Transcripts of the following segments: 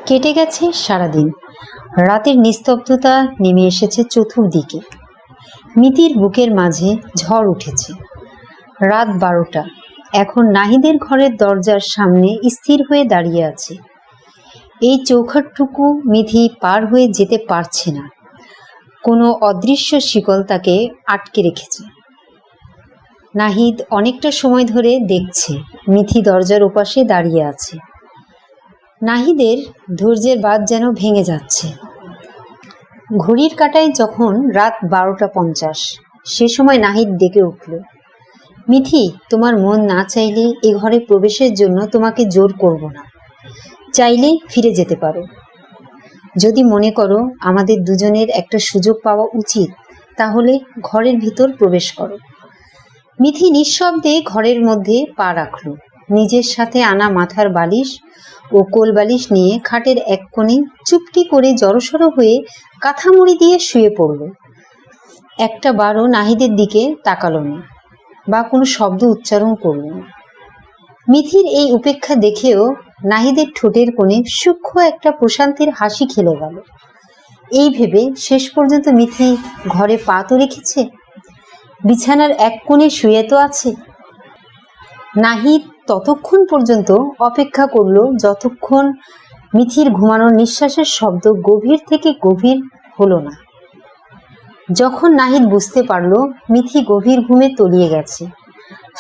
কেটে গেছে সারাদিন। রাতের নিস্তব্ধতা নেমে এসেছে চতুর্দিকে। মিতির বুকের মাঝে ঝড় উঠেছে। রাত 12টা। এখন নাহিদের ঘরের দরজার সামনে স্থির হয়ে দাঁড়িয়ে আছে। এই চৌখাটটুকু মিথি পার হয়ে যেতে পারছে না। কোনো অদৃশ্য শিকল তাকে আটকে রেখেছে। নাহিদ অনেকটা সময় ধরে দেখছে মিথি দরজার ওপাশে দাঁড়িয়ে আছে। নাহিদের ধৈর্যের বাঁধ যেন ভেঙে যাচ্ছে। ঘড়ির কাঁটায় যখন রাত 12টা 50, সে সময় নাহিদ ডেকে উঠল, মিথি, তোমার মন না চাইলে এ ঘরে প্রবেশের জন্য তোমাকে জোর করব না। চাইলে ফিরে যেতে পারো। যদি মনে করো আমাদের দুজনের একটা সুযোগ পাওয়া উচিত, তাহলে ঘরের ভিতর প্রবেশ করো। মিথি নিঃশব্দে ঘরের মধ্যে পা রাখল। নিজের সাথে আনা মাথার বালিশ ও কোল বালিশ নিয়ে খাটের এক কোণে চুপটি করে জড়সড় হয়ে কাঁথামুড়ি দিয়ে শুয়ে পড়ল। একটা বারও নাহিদের দিকে তাকালো না বা কোনো শব্দ উচ্চারণ করল না। মিথির এই উপেক্ষা দেখেও নাহিদের ঠোঁটের কোণে সূক্ষ্ম একটা প্রশান্তির হাসি খেলে গেল। এই ভেবে শেষ পর্যন্ত মিথি ঘরে পা তো রেখেছে, বিছানার এক কোণে শুয়ে তো আছে। নাহিদ ততক্ষণ পর্যন্ত অপেক্ষা করলো যতক্ষণ মিথির ঘুমানোর নিঃশ্বাসের শব্দ গভীর থেকে গভীর হলো না। যখন নাহিদ বুঝতে পারলো মিথি গভীর ঘুমে তলিয়ে গেছে,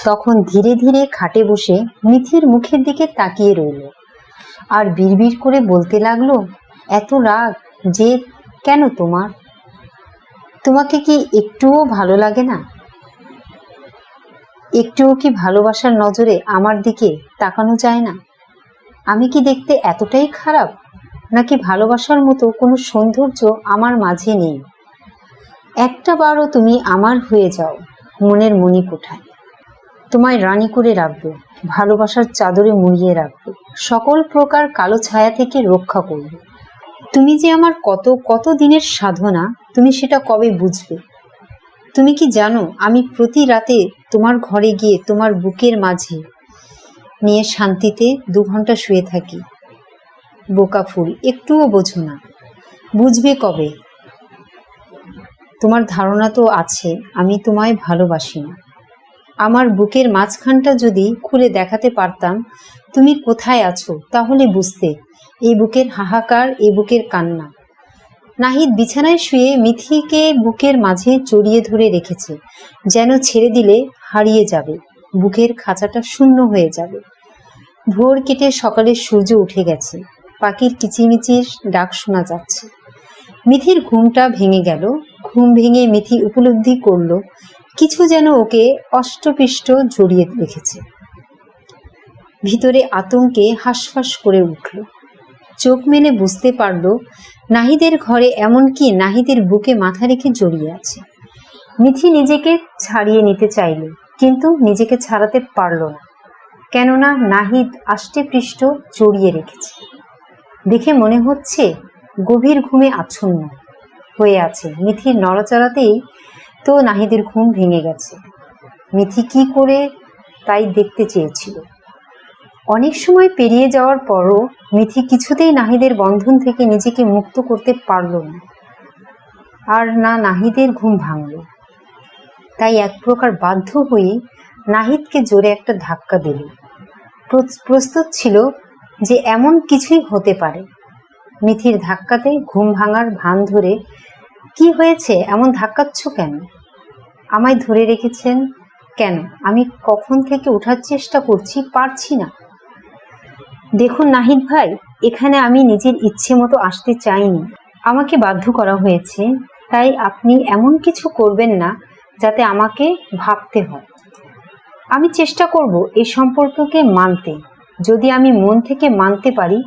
তখন ধীরে ধীরে খাটে বসে মিথির মুখের দিকে তাকিয়ে রইল আর বিড়বিড় করে বলতে লাগলো, এত রাগ যে কেন তোমার? তোমাকে কি একটুও ভালো লাগে না? একটুও কি ভালোবাসার নজরে আমার দিকে তাকানো যায় না? আমি কি দেখতে এতটাই খারাপ, নাকি ভালোবাসার মতো কোনো সৌন্দর্য আমার মাঝে নেই? একটা বারও তুমি আমার হয়ে যাও মনের মণিকোঠায়। তোমায় রানী করে রাখবো, ভালোবাসার চাদরে মুড়িয়ে রাখবো, সকল প্রকার কালো ছায়া থেকে রক্ষা করব। তুমি যে আমার কত কত দিনের সাধনা, তুমি সেটা কবে বুঝবে? তুমি কি জানো আমি প্রতি রাতে তোমার ঘরে গিয়ে তোমার বুকের মাঝে নিয়ে শান্তিতে 2 ঘন্টা শুয়ে থাকি? বোকা ফুল, একটুও বোঝো না। বুঝবে কবে? তোমার ধারণা তো আছে আমি তোমায় ভালোবাসি না। আমার বুকের মাঝখানটা যদি খুলে দেখাতে পারতাম তুমি কোথায় আছো, তাহলে বুঝতে এই বুকের হাহাকার, এই বুকের কান্না। নাহিদ বিছানায় শুয়ে মিথিকে বুকের মাঝে জড়িয়ে ধরে রেখেছে, যেন ছেড়ে দিলে হারিয়ে যাবে, বুকের খাঁচাটা শূন্য হয়ে যাবে। ভোর কেটে সকালের সূর্য উঠে গেছে, পাখির কিচিমিচির ডাক শোনা যাচ্ছে। মিথির ঘুমটা ভেঙে গেল। ঘুম ভেঙে মিথি উপলব্ধি করল কিছু যেন ওকে অষ্টপৃষ্ট জড়িয়ে রেখেছে। ভিতরে আতঙ্কে হাঁসফাঁস করে উঠল। চোখ মেলে বুঝতে পারল নাহিদের ঘরে, এমনকি নাহিদের বুকে মাথা রেখে জড়িয়ে আছে। মিথি নিজেকে ছাড়িয়ে নিতে চাইল, কিন্তু নিজেকে ছাড়াতে পারল না, কেননা নাহিদ আষ্টেপৃষ্ট জড়িয়ে রেখেছে। দেখে মনে হচ্ছে গভীর ঘুমে আচ্ছন্ন হয়ে আছে। মিথির নড়াচড়াতেই তো নাহিদের ঘুম ভেঙে গেছে। মিথি কি করে তাই দেখতে চেয়েছিল। অনেক সময় পেরিয়ে যাওয়ার পরও মিথি কিছুতেই নাহিদের বন্ধন থেকে নিজেকে মুক্ত করতে পারল না। আর না নাহিদের ঘুম ভাঙল। তাই এক প্রকার বাধ্য হয়ে নাহিদকে জোরে একটা ধাক্কা দিল। প্রস্তুত ছিল যে এমন কিছুই হতে পারে। মিথির ধাক্কাতে ঘুম ভাঙার ভান ধরে, কি হয়েছে, এমন ধাক্কাচ্ছ কেন? আমায় ধরে রেখেছেন কেন? আমি কখন থেকে ওঠার চেষ্টা করছি, পারছি না। দেখুন নাহিদ ভাই, এখানে আমি নিজের ইচ্ছে মতো আসতে চাইনি, আমাকে বাধ্য করা হয়েছে। তাই আপনি এমন কিছু করবেন না যাতে আমাকে ভাবতে হয়। আমি চেষ্টা করব এই সম্পর্ককে মানতে। যদি আমি মন থেকে মানতে পারি,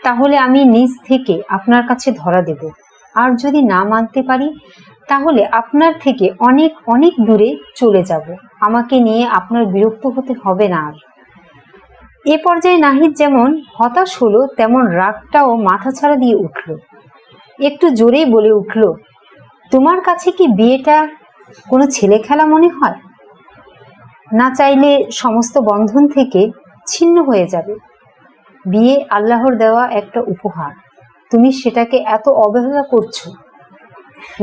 তাহলে আমি নিজ থেকে আপনার কাছে ধরা দেব। আর যদি না মানতে পারি, তাহলে আপনার থেকে অনেক অনেক দূরে চলে যাব। আমাকে নিয়ে আপনার বিরক্ত হতে হবে না আর। এ পর্যায়ে নাহিদ যেমন হতাশ হলো, তেমন রাগটাও মাথাছাড়া দিয়ে উঠল। একটু জোরেই বলে উঠল, তোমার কাছে কি বিয়েটা কোনো ছেলে খেলা মনে হয়? না চাইলে সমস্ত বন্ধন থেকে ছিন্ন হয়ে যাবে। বিয়ে আল্লাহর দেওয়া একটা উপহার, তুমি সেটাকে এত অবহেলা করছো।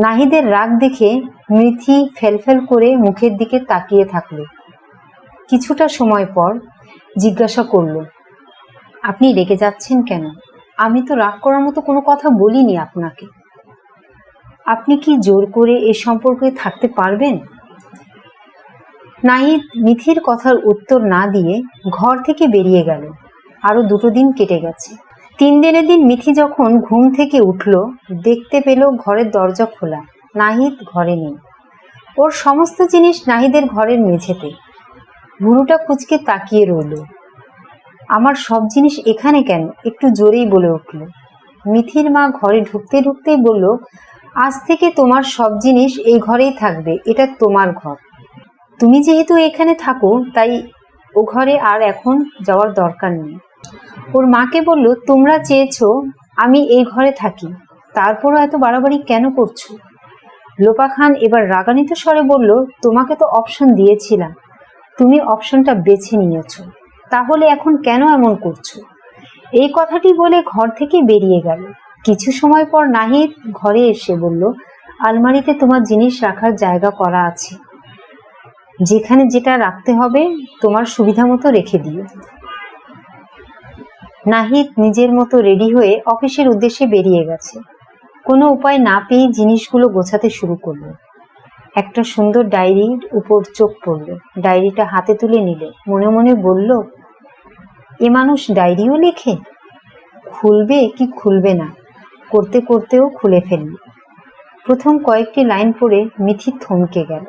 নাহিদের রাগ দেখে মিথি ফেলফেল করে মুখের দিকে তাকিয়ে থাকলো। কিছুটা সময় পর জিজ্ঞাসা করলো, আপনি রেগে যাচ্ছেন কেন? আমি তো রাগ করার মতো কোনো কথা বলিনি আপনাকে। আপনি কি জোর করে এ সম্পর্কে থাকতে পারবেন? নাহিদ মিথির কথার উত্তর না দিয়ে ঘর থেকে বেরিয়ে গেল। আরো 2 দিন কেটে গেছে। 3 দিনের দিন মিথি যখন ঘুম থেকে উঠল, দেখতে পেল ঘরের দরজা খোলা। নাহিদ ঘরে নেই। ওর সমস্ত জিনিস নাহিদের ঘরের মেঝেতে। ভুরুটা কুঁচকে তাকিয়ে রইল। আমার সব জিনিস এখানে কেন? একটু জোরেই বলে উঠল। মিথির মা ঘরে ঢুকতে ঢুকতেই বলল, আজ থেকে তোমার সব জিনিস এই ঘরেই থাকবে, এটা তোমার ঘর। তুমি যেহেতু এখানে থাকো তাই ও ঘরে আর এখন যাওয়ার দরকার নেই। ওর মাকে বলল, তোমরা চেয়েছো আমি এই ঘরে থাকি, তারপরও এত বাড়াবাড়ি কেন করছো? লোপা খান এবার রাগান্বিত স্বরে বলল, তোমাকে তো অপশন দিয়েছিলাম, তুমি অপশনটা বেছে নিয়েছো, তাহলে এখন কেন এমন করছো? এই কথাটি বলে ঘর থেকে বেরিয়ে গেল। কিছু সময় পর নাহিদ ঘরে এসে বলল, আলমারিতে তোমার জিনিস রাখার জায়গা করা আছে, যেখানে যেটা রাখতে হবে তোমার সুবিধা মতো রেখে দিও। নাহিদ নিজের মতো রেডি হয়ে অফিসের উদ্দেশ্যে বেরিয়ে গেছে। কোনো উপায় না পেয়ে জিনিসগুলো গোছাতে শুরু করলো। একটা সুন্দর ডায়েরির উপর চোখ পড়ল। ডায়েরিটা হাতে তুলে নিল। মনে মনে বলল, এ মানুষ ডায়েরিও লেখে? খুলবে কি খুলবে না, করতে করতেও খুলে ফেলল। প্রথম কয়েকটি লাইন পড়ে মিথি থমকে গেল।